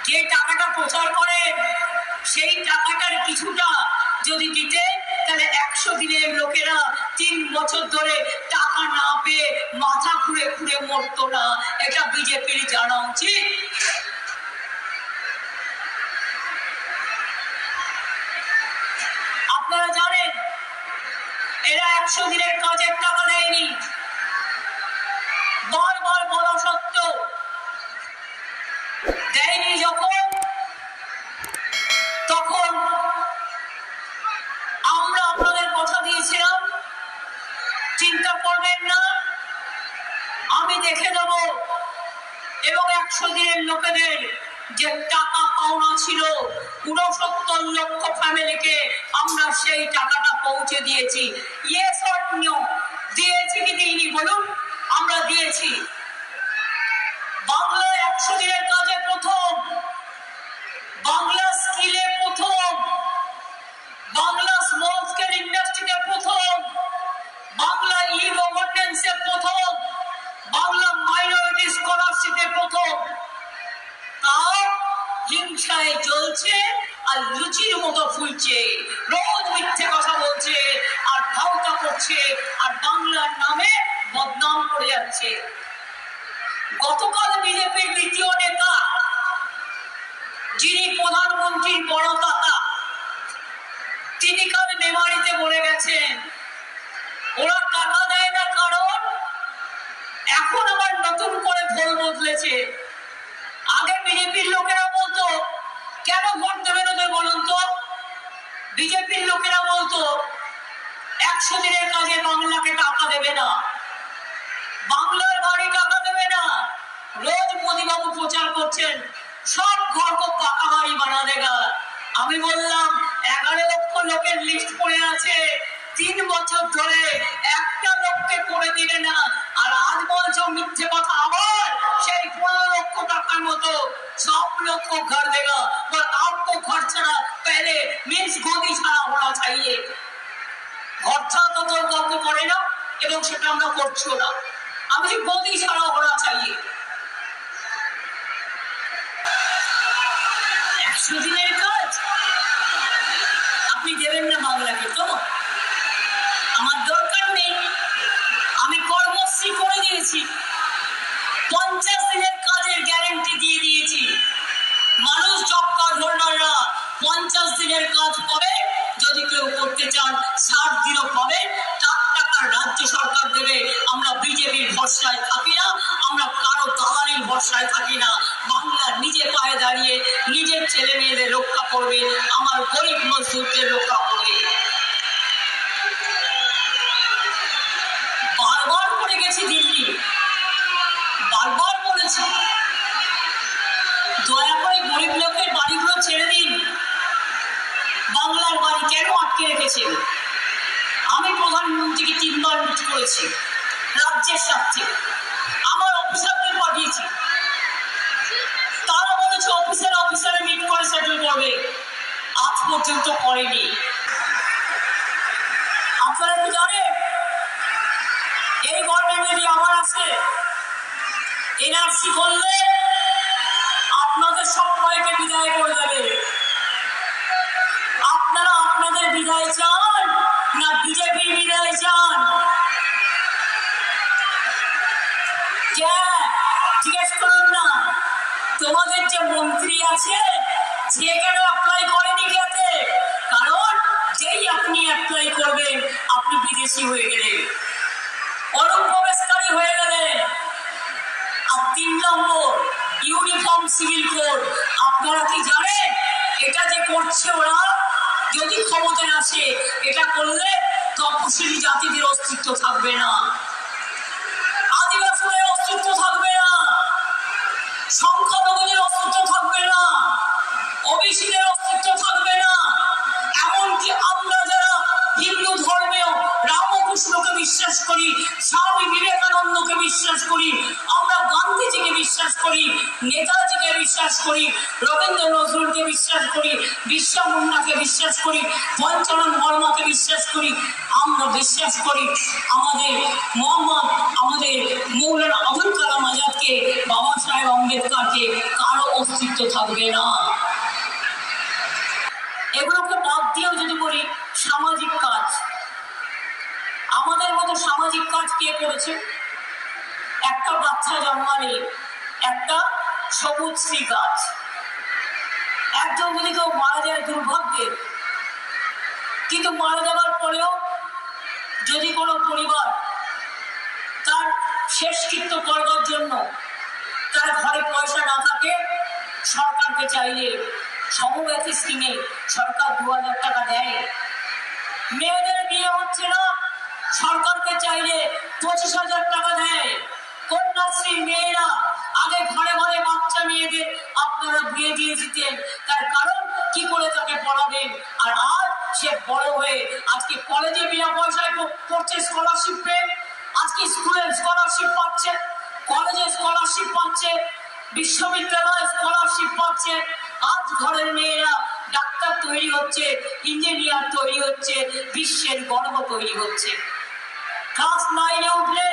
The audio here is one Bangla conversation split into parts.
যে টাকাটা প্রচার করেন সেই টাকাটার কিছুটা যদি দিতে, তাহলে 100 দিনের লোকেরা 3 বছর ধরে টাকা না পেয়ে মাথা ঘুরে ঘুরে মরতো না। এটা বিজেপির জানা উচিত। আপনারা জানেন এরা 100 দিনের কাজের টাকা দেয়নি, বারবার বলা সত্ত্বেও দেয়নি। যখন তখন আমরা আপনাদের কথা দিয়েছিলাম, চিন্তা করবেন না, আমি দেখে দেব, এবং 100 দিনের লোকেদের যে টাকা পাওনা ছিল 69 লক্ষ ফ্যামিলিকে আমরা সেই টাকাটা পৌঁছে দিয়েছি। ইয়েস অর নো, দিয়েছি কি দিইনি বলুন? আমরা দিয়েছি। বাংলা 100 দিনের কাজে প্রথম, বাংলা স্কিলে প্রথম, বাংলা স্মল স্কেল ইন্ডাস্ট্রিতে প্রথম, বাংলা ই গভর্নেন্সে প্রথম, বাংলা মাইনরিটি স্কলারশিপে প্রথম। তাও হিংসায় জ্বলছে আর লুচির মতো ফুলছে, রোজ মিথ্যে কথা বলছে আর ধাওতা করছে আর বাংলার নামে বদনাম করে যাচ্ছে। গতকাল বিজেপির দ্বিতীয় নেতা, যিনি প্রধানমন্ত্রীর বড় দাতা, তিনি কাল মেমারিতে বলে গেছেন ওরা টাকা দেয় না, কারণ এখন আবার নতুন করে ভোট বদলেছে। আগে বিজেপির লোকেরা বলতো কেন ভোট দেবেন ওদের বলুন তো? বিজেপির লোকেরা বলতো 100 দিনের কাজে বাংলাকে টাকা দেবে না, বাংলার বাড়ি টাকা দেবে না। রোজ মোদীবাবু প্রচার করছেন সব ঘর কো পাকা বাড়ি বানা দেগা। আমি বললাম 11 লক্ষ লোকের লিস্ট পড়ে আছে, 3 বছর ধরে একটা লোককে করে দিলে না, আর আজ বলছো মিথ্যে কথা। আবার সেই 15 লক্ষ টাকার মতো সব লোক को घर देगा, पर आपको घर ছাড়া पहले मीन्स गोदी ছাড়া होना चाहिए। ঘর ছাড়া তো তোর কাউকে করে না, এবং সেটা আমরা করছি না। আমি गोदी ছাড়া होना चाहिए। 100 দিনের কাজ আপনি দেবেন না বাংলাকে, তো আমার দরকার নেই। আমি কর্মশ্রী করে দিয়েছি, 50 দিনের কাজের গ্যারান্টি দিয়ে দিয়েছি। মানুষ জব কার্ড হোল্ডাররা 50 দিনের কাজ পাবে, যদি কেউ করতে চান 60 দিনও পাবে। টাকা রাজ্য সরকার দেবে। আমরা বিজেপির ভরসায় থাকি না, আমরা কারো দালালির ভরসায় থাকি না। বাংলা নিজে পায়ে দাঁড়িয়ে নিজের ছেলে মেয়েদের রক্ষা করবে, আমার গরিব মজদুরদের রক্ষা করবে। বারবার করে গেছি দিল্লি, বারবার বলেছি দয়া করে গরিব লোকের বাড়িগুলো ছেড়ে দিন। বাংলার বাড়ি কেন আটকে রেখেছেন? আমি প্রধানমন্ত্রীকে 3 বার মিট করেছি, রাজ্যের স্বার্থে আমার অফিসারদের পাঠিয়েছি। তারা বলেছে অফিসারে মিট করে সেটেল করবে, আজ পর্যন্ত করেনি। আপনারা কি জানেন এই গভর্নমেন্ট যদি আবার আসে, এনআরসি করলে আপনাদের সবাইকে বিদায় করে দেবে। আপনারা আপনাদের বিদায় চান না বিজেপির বিদায় চান? জিজ্ঞেস করুন না, তোমাদের যে মন্ত্রী আছে সে কেন অ্যাপ্লাই করেনি খেতে? কারণ যেই আপনি অ্যাপ্লাই করবেন আপনি বিদেশি হয়ে গেলেন, অনুপ্রবেশকারী হয়ে গেলেন। আর 3 নম্বর ইউনিফর্ম সিভিল কোড। আপনারা কি জানেন এটা যে করছে ওরা, যদি ক্ষমতায় আসে এটা করলে তপশিলি জাতিদের অস্তিত্ব থাকবে না, আদিবাসীদের অস্তিত্ব থাকবে না, সংখ্যালঘুদের অস্তিত্ব থাকবে না, ওবিসিদের অস্তিত্ব থাকবে না। এমনকি আমরা যারা হিন্দু ধর্মেও রামকৃষ্ণকে বিশ্বাস করি, স্বামী বিবেকানন্দকে বিশ্বাস করি, আমরা গান্ধীজিকে বিশ্বাস করি, নেতাজিকে বিশ্বাস করি, রবীন্দ্র নজরুলকে বিশ্বাস করি, বিরসা মুন্ডাকে বিশ্বাস করি, পঞ্চানন বর্মাকে বিশ্বাস করি, আমরা বিশ্বাস করি আমাদের মোহাম্মদ, আমাদের মৌলানা আবুল কালাম আজাদকে, বাবা সাহেব আম্বেদকরকে, কারো অস্তিত্ব অস্তিত্ব থাকবে না। এগুলোকে বাদ দিয়েও যদি বলি সামাজিক কাজ, আমাদের মতো সামাজিক কাজ কে করেছে? একটা বাচ্চা জন্মালে একটা সবুজ শ্রী গাছ, একজন যদি কেউ মারা যায় দুর্ভাগ্যের, কিন্তু মারা যাওয়ার পরেও যদি কোনো পরিবার তার শেষকৃত্য করবার জন্য তার ঘরে পয়সা না থাকে, সরকারকে চাইলে সমব্যথী স্কিমে সরকার 2000 টাকা দেয়। মেয়েদের বিয়ে হচ্ছে না, সরকারকে চাইলে 25,000 টাকা দেয়। কন্যাশ্রীর মেয়েরা আগে ঘরে ঘরে বাচ্চা মেয়েদের আপনারা বিয়ে দিয়ে দিতেন, তার কারণ কি করে তাকে পড়াবেন। আর আজ সে বড় হয়ে আজকে কলেজে বিনা পয়সায় পড়ছে, স্কলারশিপ পেয়ে আজকে স্কুলের স্কলারশিপ পাচ্ছে, কলেজে স্কলারশিপ পাচ্ছে, বিশ্ববিদ্যালয়ে স্কলারশিপ পাচ্ছে। আজ ঘরের মেয়েরা ডাক্তার তৈরি হচ্ছে, ইঞ্জিনিয়ার তৈরি হচ্ছে, বিশ্বের গর্ব তৈরি হচ্ছে। ক্লাস 9-এ উঠলে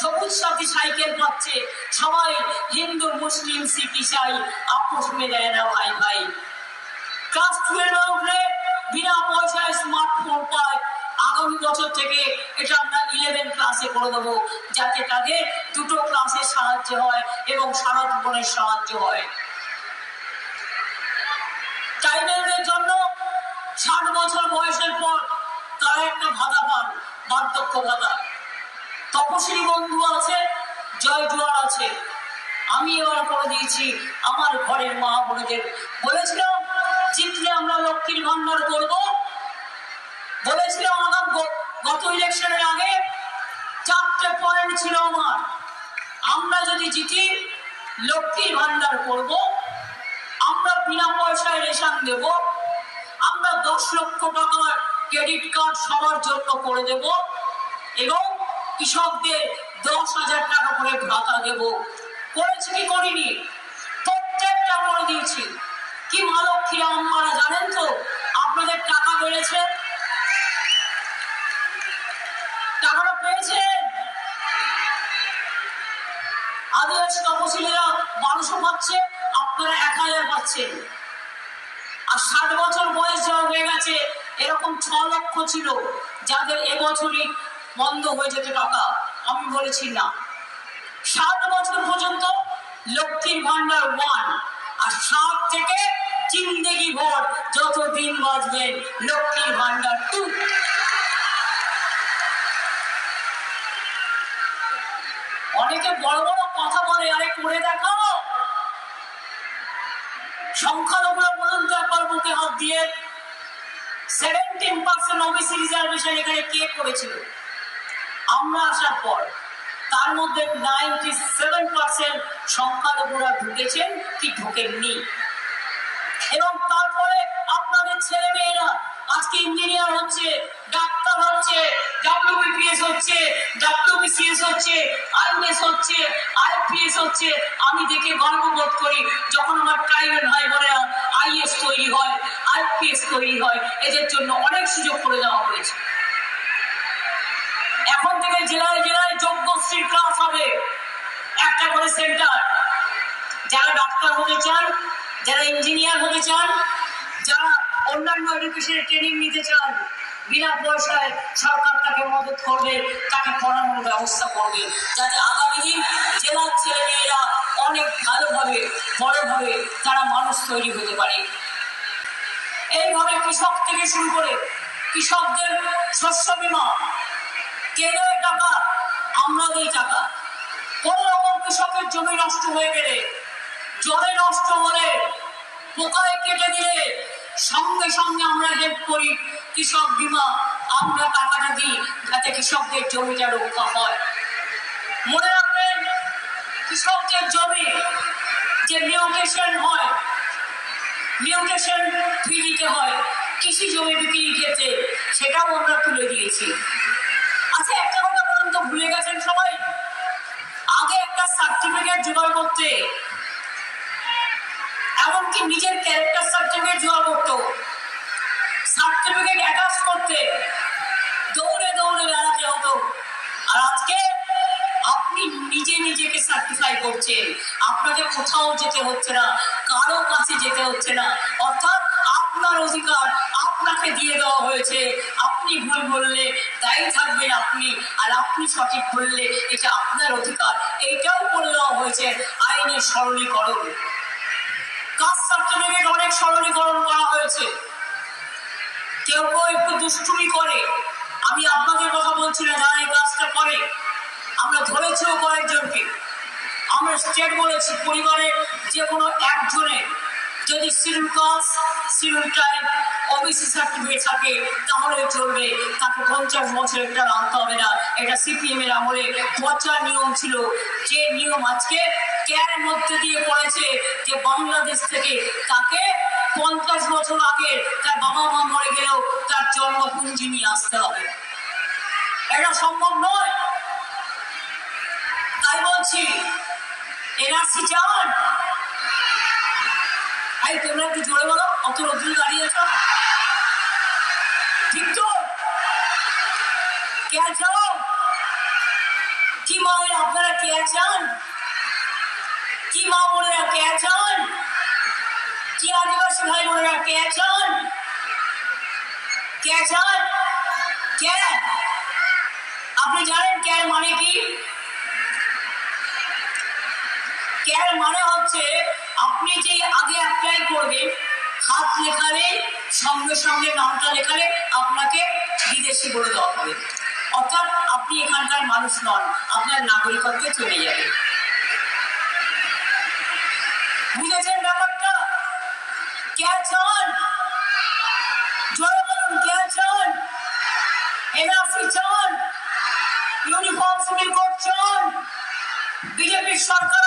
সবুজ সাথী সাইকেল পাচ্ছে। সবাই হিন্দু মুসলিম শিখ ইসাই আপোষ মে দেয় না ভাই ভাই। ক্লাস 12-এ উঠলে বিনা পয়সায় স্মার্টফোন পায়। আগামী বছর থেকে এটা আমরা 11 ক্লাসে করে দেবো, যাতে তাদের দুটো ক্লাসের সাহায্য হয় এবং সারা জীবনের সাহায্য হয়। ট্রাইবেলদের জন্য 60 বছর বয়সের পর তারা একটা ভাতা পান, বার্ধক্য ভাতা। তপশিলি বন্ধু আছে, জয় জোয়ার আছে। আমি এবার করে দিয়েছি আমার ঘরের মা বোনেদের। বলেছিলাম জিতলে আমরা লক্ষ্মীর ভান্ডার করবো, বলেছিলাম আমার গত ইলেকশনের আগে 4টে পয়েন্ট ছিল আমার। আমরা যদি জিতি লক্ষ্মীর ভান্ডার করব, আমরা বিনা পয়সায় রেশন দেব, আমরা 10 লক্ষ টাকার ক্রেডিট কার্ড সবার জন্য করে দেব এবং কৃষকদের 10,000 টাকা করে ভাতা দেব। করেছি কি করিনি? প্রত্যেকটা করে দিয়েছি। কি মা লক্ষ্মীরা আম্মারা জানেন তো আপনাদের টাকা বেড়েছে, টাকাটা পেয়েছেন। আদিবাসী তপশিলীরা 1200 পাচ্ছে, আপনারা 1000 পাচ্ছেন। আর 60 বছর বয়স যাওয়া হয়ে গেছে এরকম 6 লক্ষ ছিল যাদের এবছরই বন্ধ হয়ে যেত টাকা। আমি বলেছি না, 60 বছর পর্যন্ত লক্ষ্মীর ভান্ডার 1, আর 60 থেকে জিন্দেগি ভর যত দিন বাঁচবেন লক্ষ্মীর ভান্ডার 2। অনেকে বড় বড় কথা বলে, আরে করে দেখাও। সংখ্যালঘুরা বলুন তো একবার বুকে হাত দিয়ে, 17% ওবিসি রিজার্ভেশন এখানে কে করেছিল? আমরা আসার পর তার মধ্যে 97% সংখ্যালঘুরা ঢুকেছেন কি ঢুকেননি। এবং তারপরে আপনাদের ছেলে মেয়েরা আজকে ইঞ্জিনিয়ার হচ্ছে, ডাক্তার হচ্ছে, WBPS হচ্ছে, WBCS হচ্ছে, IAS হচ্ছে, IPS হচ্ছে। আমি দেখে গর্ববোধ করি যখন আমার ট্রাইবেল ভাই বোনেরা IAS তৈরি হয়, IPS তৈরি হয়। এদের জন্য অনেক সুযোগ করে দেওয়া হয়েছে। এখন থেকে জেলায় জেলায় যোগ্যশ্রী ক্লাস হবে, একটা করে সেন্টার। যারা ডাক্তার হতে চান, যারা ইঞ্জিনিয়ার হতে চান, যারা অন্যান্য এডুকেশনের ট্রেনিং নিতে চান, বিনা পয়সায় সরকার তাকে মদত করবে, তাকে পড়ানোর ব্যবস্থা করবে, যাতে আগামী দিন জেলার ছেলেমেয়েরা অনেক ভালোভাবে বড়ভাবে তারা মানুষ তৈরি হতে পারে। এইভাবে কৃষক থেকে শুরু করে কৃষকদের শস্য বীমা, কেন টাকা? আমরা এই টাকা কোন রকম কৃষকের জমি নষ্ট হয়ে গেলে, জলে নষ্ট হলে, পোকায় কেটে দিলে সঙ্গে সঙ্গে আমরা হেল্প করি। কৃষক বীমা আমরা টাকাটা দিই যাতে কৃষকদের জমিটা রক্ষা হয়। মনে রাখবেন, কৃষকদের জমি যে মিউটেশন হয়, মিউটেশন ফি দিতে হয় কৃষি জমি বিক্রির ক্ষেত্রে, সেটাও আমরা তুলে দিয়েছি। আচ্ছা, একটা কথা বলুন তো, ভুলে গেছেন সবাই? আগে একটা সার্টিফিকেট জোগাড় করতে, এমনকি নিজের ক্যারেক্টার সার্টিফিকেট জোগাড় করতো, সার্টিফিকেট অ্যাটাচ করতে দৌড়ে দৌড়ে বেড়াতে হতো। আর আজকে আপনি নিজে নিজেকে সার্টিফাই করছেন, আপনাকে কোথাও যেতে হচ্ছে না। কারো কাছে যেতে হচ্ছে না। অর্থাৎ আপনার অধিকার আপনাকে দিয়ে দেওয়া হয়েছে। আপনি ভুল বললে দায়ী থাকবেন আপনি, আর আপনি সঠিক বললে এটা আপনার অধিকার। এইটাও করে দেওয়া হয়েছে আইনের সরলীকরণ। কাস্ট সার্টিফিকেট অনেক সরলীকরণ করা হয়েছে। কেউ কেউ একটু দুষ্টুমি করে, আমি আপনাদের কথা বলছি না, যারা এই কাজটা করে আমরা ধরেছিও কয়েকজনকে। আমরা স্টেট বলেছি পরিবারের যে কোনো একজনের যদি schedule caste, schedule tribe, OBC certificate থাকে তাহলে চলবে, তাকে 50 বছর একটা আনতে হবে না। এটা সিপিএম এর আমলে পচা নিয়ম ছিল, যে নিয়ম আজকে কেয়ারের মধ্যে দিয়ে পড়েছে যে বাংলাদেশ থেকে তাকে 50 বছর আগে তার বাবা মা মরে গেলেও তার জন্মপুঞ্জি নিয়ে আসতে হবে। এটা সম্ভব নয়। তাই বলছি এনআরসি চান? এই তোমরা একটু জোরে বলো, অত রোদ্রে দাঁড়িয়ে আছো, ঠিক তো? কে চাও? কি মায়ের আপনারা কে চান? কি মা বোনেরা কে চান? কি আদিবাসী ভাই বোনেরা কে চান? কে চান? কে? আপনি জানেন কে মানে কি? কেয়ার মানে হচ্ছে আপনি যে আগে অ্যাপ্লাই করবেন, হাত লেখালে সঙ্গে সঙ্গে নামটা লেখালে আপনাকে বিদেশি বলে দেওয়া হবে। অর্থাৎ আপনি এখানকার মানুষ নন, আপনার নাগরিকত্বে চলে যাবে। বুঝেছেন ব্যাপারটা? কে চান? জয় বলুন, কে চান? এনআরসি চান? ইউনিফর্ম সিভিল কোড চান? বিজেপির সরকার